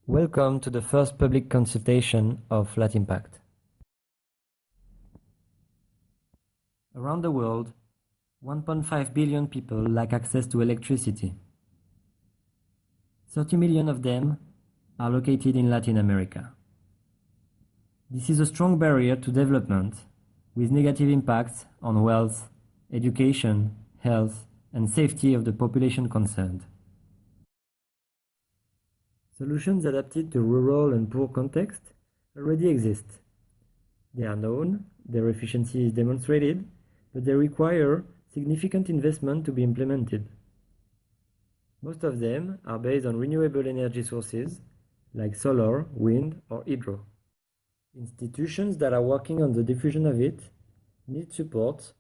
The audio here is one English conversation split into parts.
Welcome to the first public consultation of Flat Impact. Around the world, 1.5 billion people lack access to electricity. 30 million of them are located in Latin America. This is a strong barrier to development with negative impacts on wealth, education, health, and safety of the population concerned. Solutions adapted to rural and poor context already exist. They are known, their efficiency is demonstrated, but they require significant investment to be implemented. Most of them are based on renewable energy sources like solar, wind, or hydro. Institutions that are working on the diffusion of it need support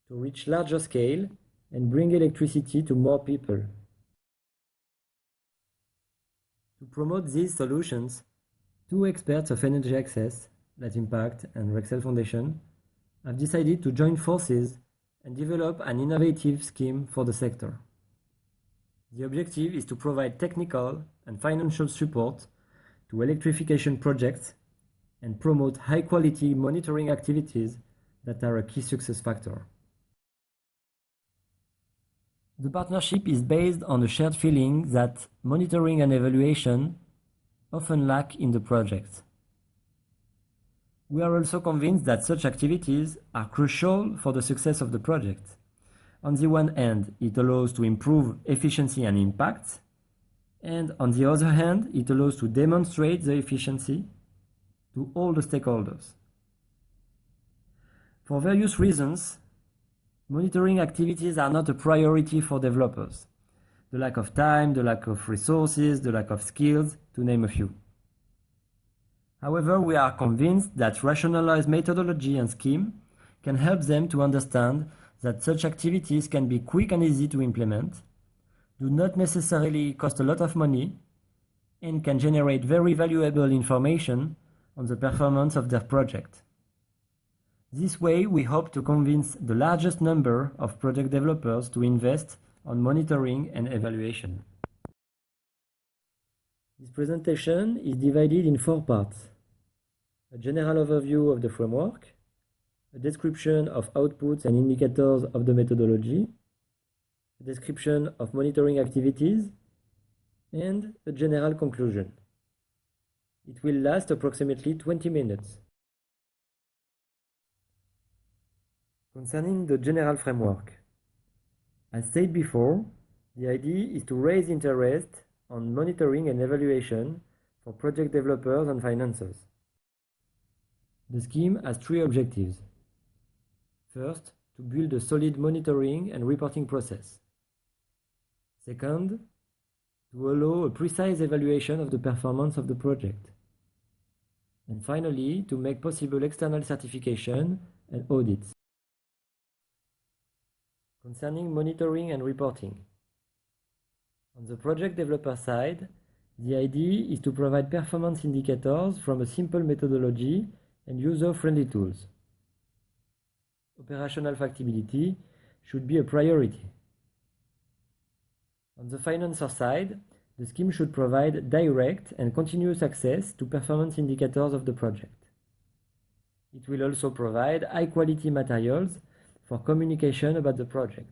to reach larger scale and bring electricity to more people. To promote these solutions, two experts of energy access, Flat Impact and Rexel Foundation, have decided to join forces and develop an innovative scheme for the sector. The objective is to provide technical and financial support to electrification projects and promote high-quality monitoring activities that are a key success factor. The partnership is based on a shared feeling that monitoring and evaluation often lack in the project. We are also convinced that such activities are crucial for the success of the project. On the one hand, it allows to improve efficiency and impact, and on the other hand, it allows to demonstrate the efficiency to all the stakeholders. For various reasons, monitoring activities are not a priority for developers. The lack of time, the lack of resources, the lack of skills, to name a few. However, we are convinced that rationalized methodology and scheme can help them to understand that such activities can be quick and easy to implement, do not necessarily cost a lot of money, and can generate very valuable information on the performance of their project. This way, we hope to convince the largest number of project developers to invest on monitoring and evaluation. This presentation is divided in 4 parts: a general overview of the framework, a description of outputs and indicators of the methodology, a description of monitoring activities, and a general conclusion. It will last approximately 20 minutes. Concerning the general framework, as said before, the idea is to raise interest on monitoring and evaluation for project developers and financiers. The scheme has 3 objectives. First, to build a solid monitoring and reporting process. Second, to allow a precise evaluation of the performance of the project. And finally, to make possible external certification and audits. Concerning monitoring and reporting. On the project developer side, the idea is to provide performance indicators from a simple methodology and user-friendly tools. Operational factibility should be a priority. On the financer side, the scheme should provide direct and continuous access to performance indicators of the project. It will also provide high-quality materials for communication about the project.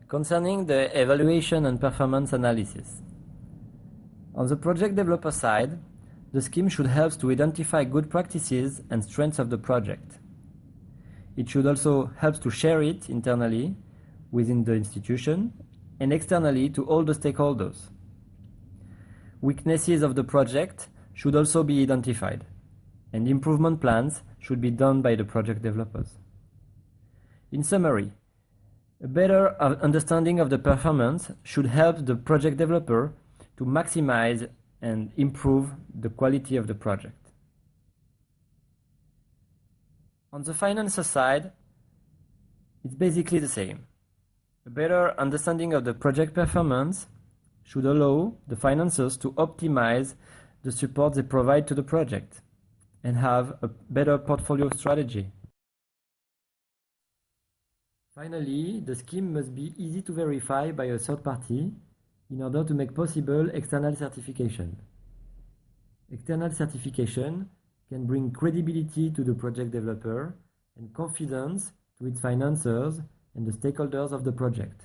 Concerning the evaluation and performance analysis. On the project developer side, the scheme should help to identify good practices and strengths of the project. It should also help to share it internally within the institution and externally to all the stakeholders. Weaknesses of the project should also be identified, and improvement plans should be done by the project developers. In summary, a better understanding of the performance should help the project developer to maximize and improve the quality of the project. On the financer side, it's basically the same. A better understanding of the project performance should allow the financiers to optimize the support they provide to the project and have a better portfolio strategy. Finally, the scheme must be easy to verify by a third party in order to make possible external certification. External certification can bring credibility to the project developer and confidence to its financiers and the stakeholders of the project.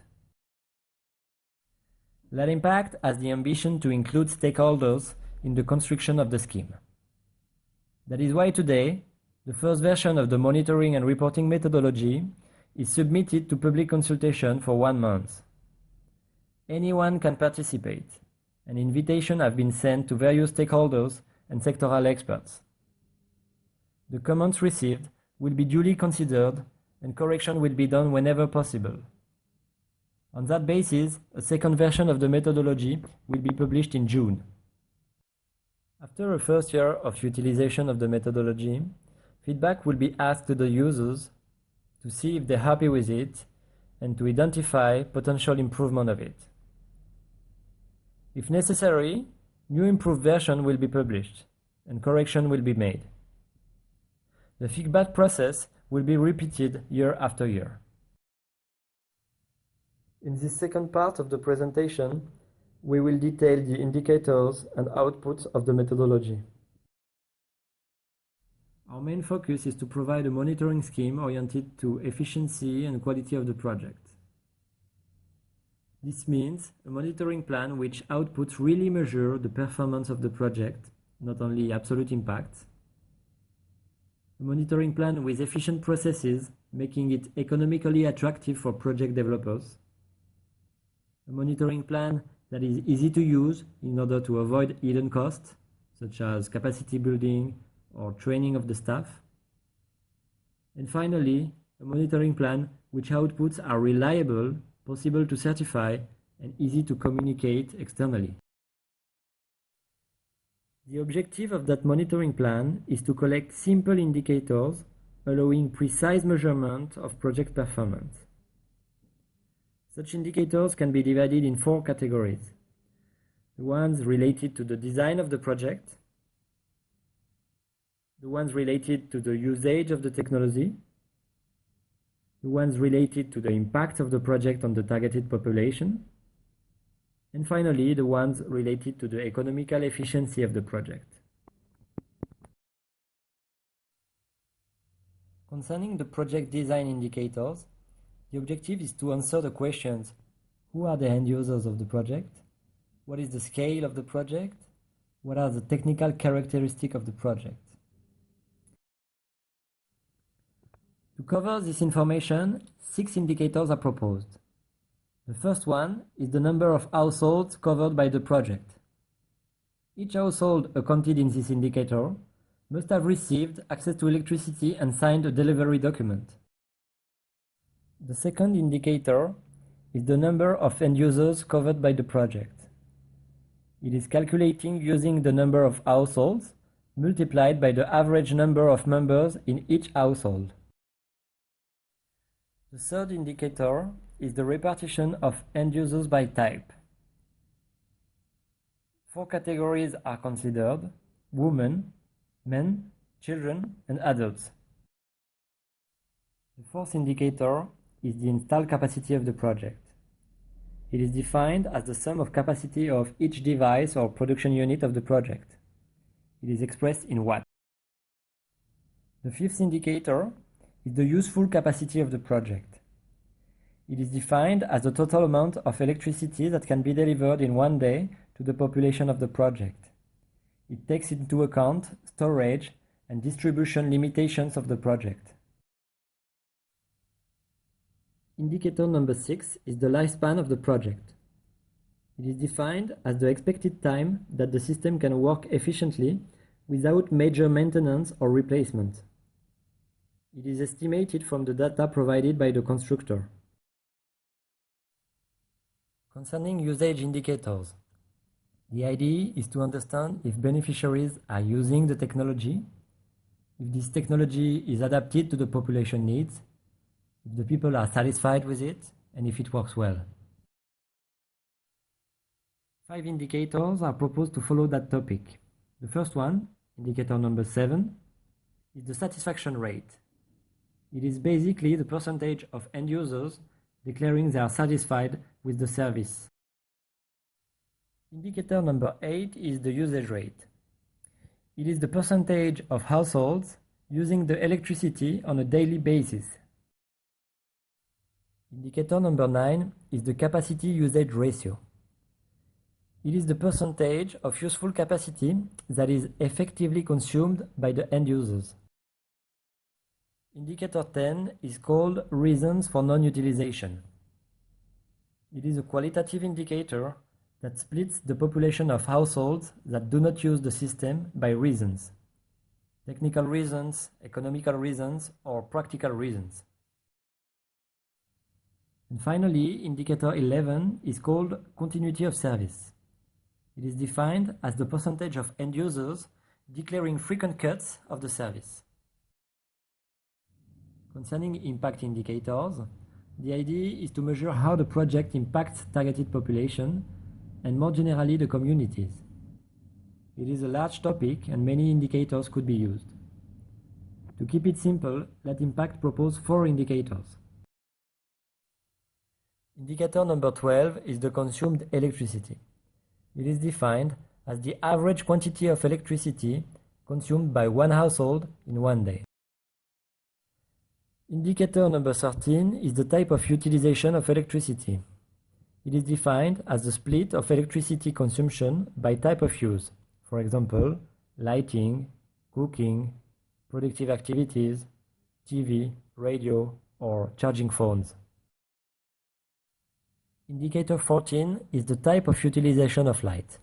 Let Impact has the ambition to include stakeholders in the construction of the scheme. That is why today, the first version of the monitoring and reporting methodology is submitted to public consultation for 1 month. Anyone can participate. An invitation has been sent to various stakeholders and sectoral experts. The comments received will be duly considered and correction will be done whenever possible. On that basis, a second version of the methodology will be published in June. After a first year of utilization of the methodology, feedback will be asked to the users to see if they're happy with it and to identify potential improvement of it. If necessary, new improved version will be published and correction will be made. The feedback process will be repeated year after year. In this second part of the presentation, we will detail the indicators and outputs of the methodology. Our main focus is to provide a monitoring scheme oriented to efficiency and quality of the project. This means a monitoring plan which outputs really measure the performance of the project, not only absolute impact. A monitoring plan with efficient processes, making it economically attractive for project developers. A monitoring plan that is easy to use in order to avoid hidden costs, such as capacity building or training of the staff. And finally, a monitoring plan which outputs are reliable, possible to certify, and easy to communicate externally. The objective of that monitoring plan is to collect simple indicators allowing precise measurement of project performance. Such indicators can be divided in 4 categories. The ones related to the design of the project, the ones related to the usage of the technology, the ones related to the impact of the project on the targeted population, and finally, the ones related to the economical efficiency of the project. Concerning the project design indicators, the objective is to answer the questions: who are the end users of the project? What is the scale of the project? What are the technical characteristics of the project? To cover this information, 6 indicators are proposed. The first one is the number of households covered by the project. Each household accounted in this indicator must have received access to electricity and signed a delivery document. The second indicator is the number of end users covered by the project. It is calculating using the number of households multiplied by the average number of members in each household. The third indicator is the repartition of end users by type. 4 categories are considered: women, men, children, and adults. The fourth indicator is the installed capacity of the project. It is defined as the sum of capacity of each device or production unit of the project. It is expressed in watts. The fifth indicator is the useful capacity of the project. It is defined as the total amount of electricity that can be delivered in 1 day to the population of the project. It takes into account storage and distribution limitations of the project. Indicator number 6 is the lifespan of the project. It is defined as the expected time that the system can work efficiently without major maintenance or replacement. It is estimated from the data provided by the constructor. Concerning usage indicators, the idea is to understand if beneficiaries are using the technology, if this technology is adapted to the population needs, if the people are satisfied with it, and if it works well. 5 indicators are proposed to follow that topic. The first one, indicator number 7, is the satisfaction rate. It is basically the percentage of end users declaring they are satisfied with the service. Indicator number 8 is the usage rate. It is the percentage of households using the electricity on a daily basis. Indicator number 9 is the capacity usage ratio. It is the percentage of useful capacity that is effectively consumed by the end users. Indicator 10 is called reasons for non-utilization. It is a qualitative indicator that splits the population of households that do not use the system by reasons: technical reasons, economical reasons, or practical reasons. And finally, indicator 11 is called continuity of service. It is defined as the percentage of end users declaring frequent cuts of the service. Concerning impact indicators, the idea is to measure how the project impacts targeted population and more generally the communities. It is a large topic and many indicators could be used. To keep it simple, let Impact propose 4 indicators. Indicator number 12 is the consumed electricity. It is defined as the average quantity of electricity consumed by one household in one day. Indicator number 13 is the type of utilization of electricity. It is defined as the split of electricity consumption by type of use, for example, lighting, cooking, productive activities, TV, radio, or charging phones. Indicator 14 is the type of utilization of light.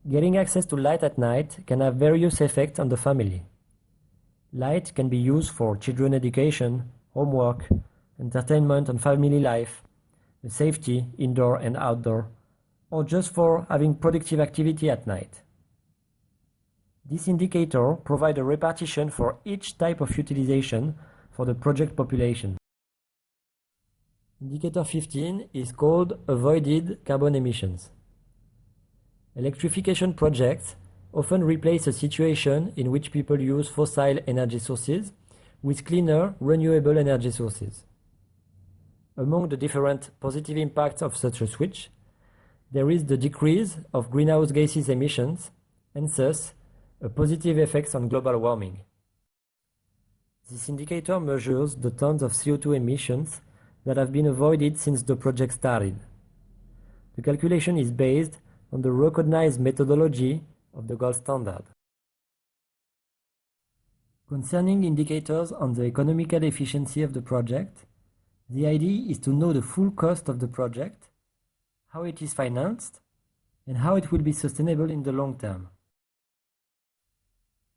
Getting access to light at night can have various effects on the family. Light can be used for children education, homework, entertainment and family life, safety, indoor and outdoor, or just for having productive activity at night. This indicator provides a repartition for each type of utilization for the project population. Indicator 15 is called avoided carbon emissions. Electrification projects often replace a situation in which people use fossil energy sources with cleaner, renewable energy sources. Among the different positive impacts of such a switch, there is the decrease of greenhouse gases emissions and thus a positive effect on global warming. This indicator measures the tons of CO2 emissions that have been avoided since the project started. The calculation is based on the recognized methodology of the gold standard. Concerning indicators on the economical efficiency of the project, the idea is to know the full cost of the project, how it is financed, and how it will be sustainable in the long term.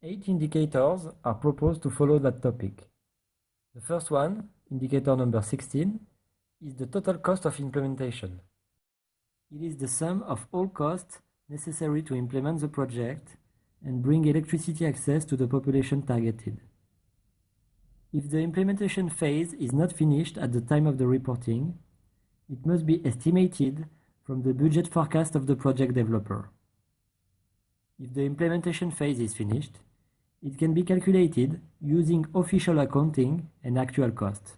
8 indicators are proposed to follow that topic. The first one, indicator number 16, is the total cost of implementation. It is the sum of all costs necessary to implement the project and bring electricity access to the population targeted. If the implementation phase is not finished at the time of the reporting, it must be estimated from the budget forecast of the project developer. If the implementation phase is finished, it can be calculated using official accounting and actual costs.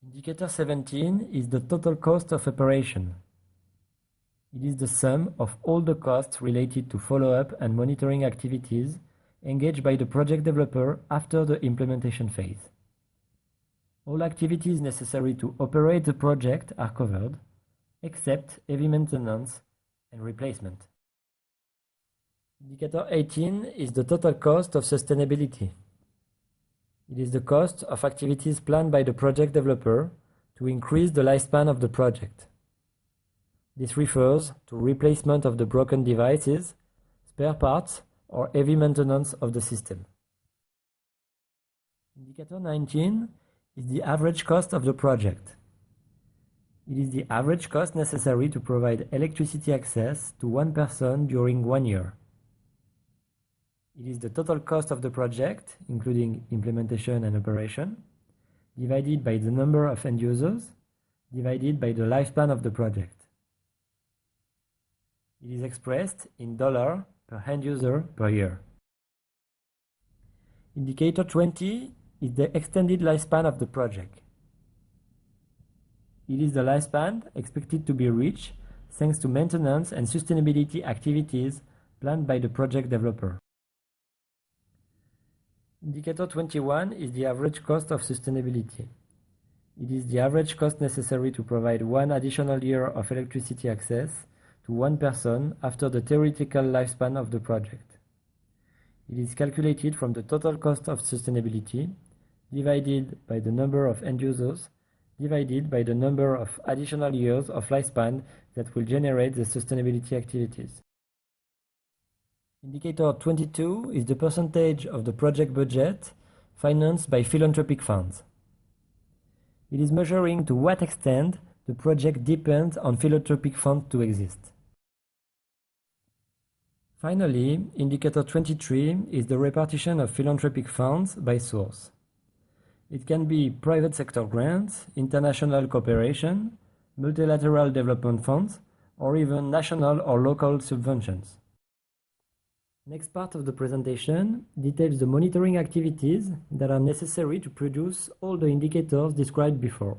Indicator 17 is the total cost of operation. It is the sum of all the costs related to follow-up and monitoring activities engaged by the project developer after the implementation phase. All activities necessary to operate the project are covered, except heavy maintenance and replacement. Indicator 18 is the total cost of sustainability. It is the cost of activities planned by the project developer to increase the lifespan of the project. This refers to replacement of the broken devices, spare parts, or heavy maintenance of the system. Indicator 19 is the average cost of the project. It is the average cost necessary to provide electricity access to one person during 1 year. It is the total cost of the project, including implementation and operation, divided by the number of end users, divided by the lifespan of the project. It is expressed in dollar per end user per year. Indicator 20 is the extended lifespan of the project. It is the lifespan expected to be reached thanks to maintenance and sustainability activities planned by the project developer. Indicator 21 is the average cost of sustainability. It is the average cost necessary to provide one additional year of electricity access to one person after the theoretical lifespan of the project. It is calculated from the total cost of sustainability divided by the number of end users divided by the number of additional years of lifespan that will generate the sustainability activities. Indicator 22 is the percentage of the project budget financed by philanthropic funds. It is measuring to what extent the project depends on philanthropic funds to exist. Finally, indicator 23 is the repartition of philanthropic funds by source. It can be private sector grants, international cooperation, multilateral development funds, or even national or local subventions. Next part of the presentation details the monitoring activities that are necessary to produce all the indicators described before.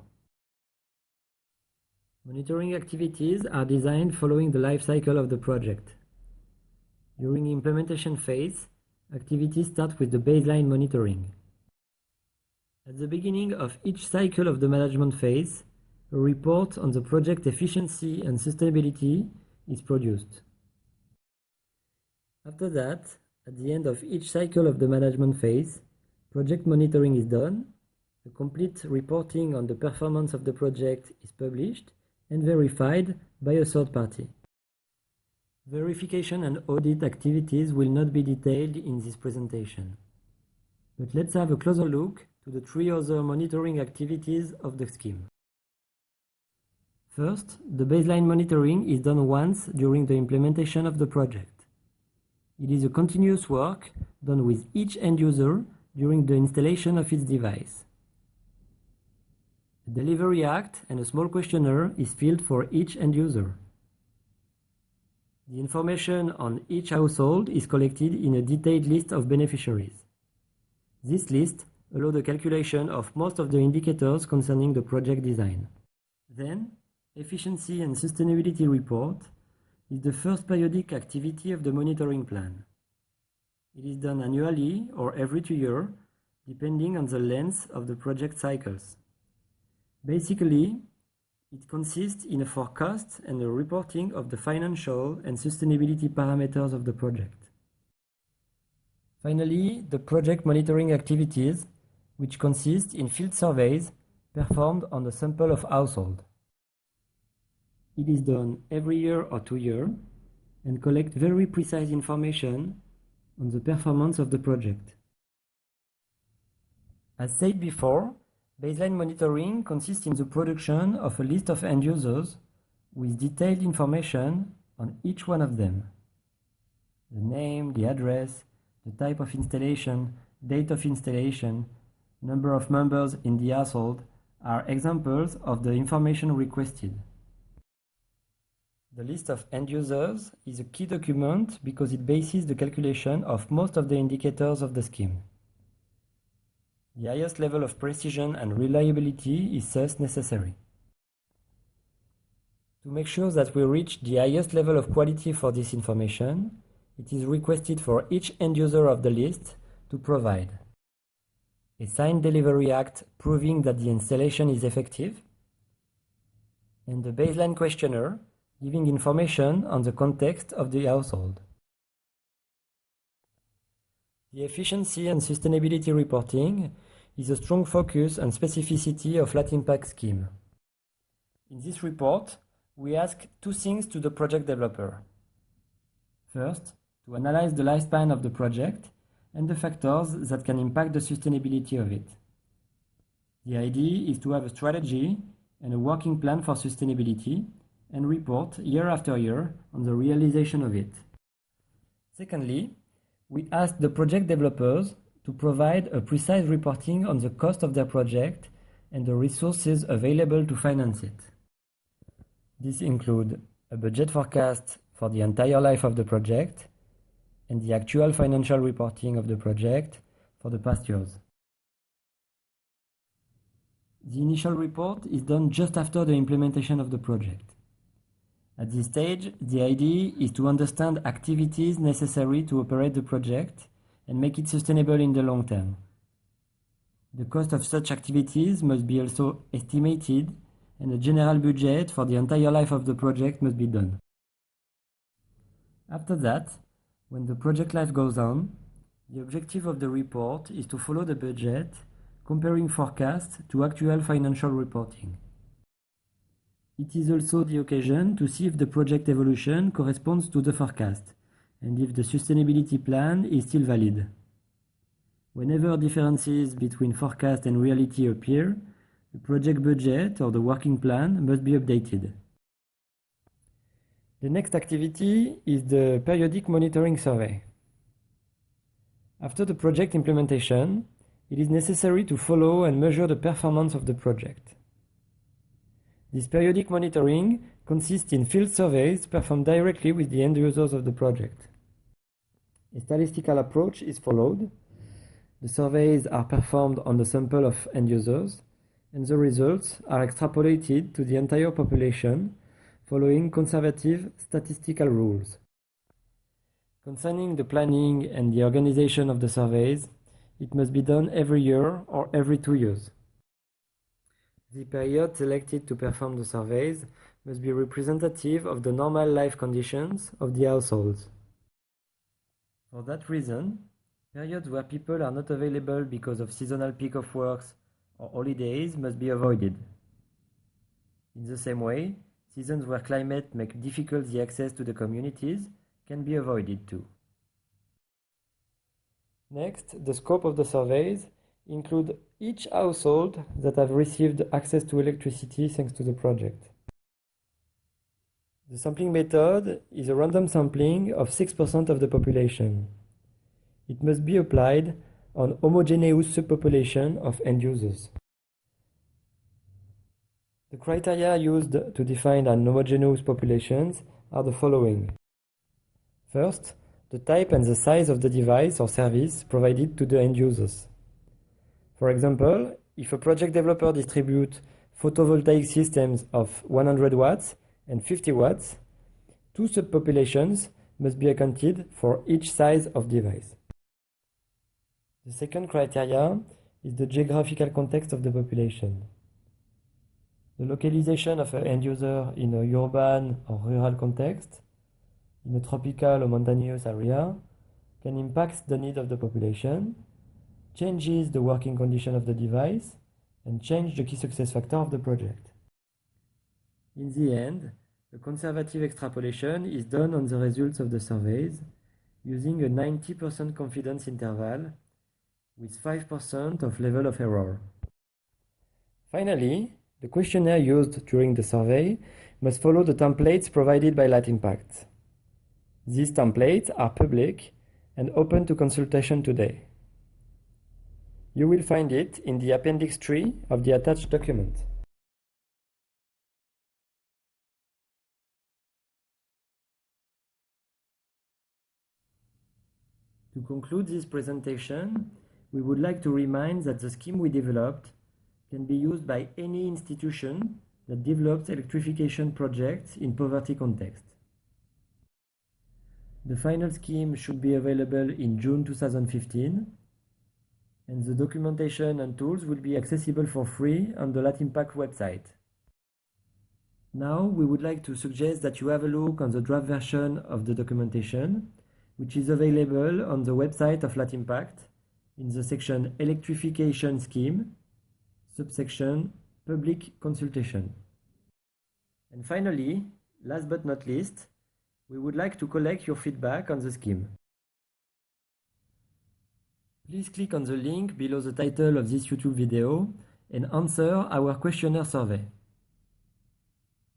Monitoring activities are designed following the life cycle of the project. During the implementation phase, activities start with the baseline monitoring. At the beginning of each cycle of the management phase, a report on the project efficiency and sustainability is produced. After that, at the end of each cycle of the management phase, project monitoring is done, a complete reporting on the performance of the project is published and verified by a third party. Verification and audit activities will not be detailed in this presentation. But let's have a closer look to the three other monitoring activities of the scheme. First, the baseline monitoring is done once during the implementation of the project. It is a continuous work done with each end user during the installation of its device. A delivery act and a small questionnaire is filled for each end user. The information on each household is collected in a detailed list of beneficiaries. This list allows the calculation of most of the indicators concerning the project design. Then, efficiency and sustainability report is the first periodic activity of the monitoring plan. It is done annually or every 2 years, depending on the length of the project cycles. Basically, it consists in a forecast and a reporting of the financial and sustainability parameters of the project. Finally, the project monitoring activities, which consist in field surveys performed on a sample of households. It is done every year or 2 years and collects very precise information on the performance of the project. As said before, baseline monitoring consists in the production of a list of end users with detailed information on each one of them. The name, the address, the type of installation, date of installation, number of members in the household are examples of the information requested. The list of end users is a key document because it bases the calculation of most of the indicators of the scheme. The highest level of precision and reliability is thus necessary. To make sure that we reach the highest level of quality for this information, it is requested for each end user of the list to provide a signed delivery act proving that the installation is effective, and the baseline questionnaire giving information on the context of the household. The efficiency and sustainability reporting is a strong focus and specificity of Flat Impact scheme. In this report, we ask two things to the project developer. First, to analyze the lifespan of the project and the factors that can impact the sustainability of it. The idea is to have a strategy and a working plan for sustainability and report year after year on the realization of it. Secondly, we ask the project developers to provide a precise reporting on the cost of their project and the resources available to finance it. This includes a budget forecast for the entire life of the project and the actual financial reporting of the project for the past years. The initial report is done just after the implementation of the project. At this stage, the idea is to understand activities necessary to operate the project and make it sustainable in the long term. The cost of such activities must be also estimated, and a general budget for the entire life of the project must be done. After that, when the project life goes on, the objective of the report is to follow the budget, comparing forecasts to actual financial reporting. It is also the occasion to see if the project evolution corresponds to the forecast, and if the sustainability plan is still valid. Whenever differences between forecast and reality appear, the project budget or the working plan must be updated. The next activity is the periodic monitoring survey. After the project implementation, it is necessary to follow and measure the performance of the project. This periodic monitoring consists in field surveys performed directly with the end users of the project. A statistical approach is followed. The surveys are performed on the sample of end users, and the results are extrapolated to the entire population following conservative statistical rules. Concerning the planning and the organization of the surveys, it must be done every year or every 2 years. The period selected to perform the surveys must be representative of the normal life conditions of the households. For that reason, periods where people are not available because of seasonal peak of works or holidays must be avoided. In the same way, seasons where climate makes difficult the access to the communities can be avoided too. Next, the scope of the surveys include each household that have received access to electricity thanks to the project. The sampling method is a random sampling of 6% of the population. It must be applied on homogeneous subpopulation of end users. The criteria used to define an homogeneous populations are the following. First, the type and the size of the device or service provided to the end users. For example, if a project developer distributes photovoltaic systems of 100 watts and 50 watts, 2 subpopulations must be accounted for each size of device. The second criteria is the geographical context of the population. The localization of an end user in a urban or rural context, in a tropical or mountainous area, can impact the need of the population, changes the working condition of the device, and change the key success factor of the project. In the end, a conservative extrapolation is done on the results of the surveys using a 90% confidence interval with 5% of level of error. Finally, the questionnaire used during the survey must follow the templates provided by LATImpact. These templates are public and open to consultation today. You will find it in the Appendix 3 of the attached document. To conclude this presentation, we would like to remind that the scheme we developed can be used by any institution that develops electrification projects in poverty context. The final scheme should be available in June 2015, and the documentation and tools will be accessible for free on the LATImpact website. Now, we would like to suggest that you have a look on the draft version of the documentation, which is available on the website of LATImpact in the section Electrification Scheme, subsection Public Consultation. And finally, last but not least, we would like to collect your feedback on the scheme. Please click on the link below the title of this YouTube video and answer our questionnaire survey.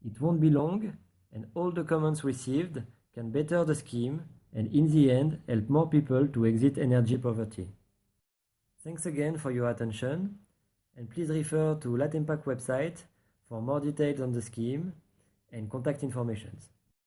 It won't be long, and all the comments received can better the scheme and in the end help more people to exit energy poverty. Thanks again for your attention, and please refer to LATImpact website for more details on the scheme and contact information.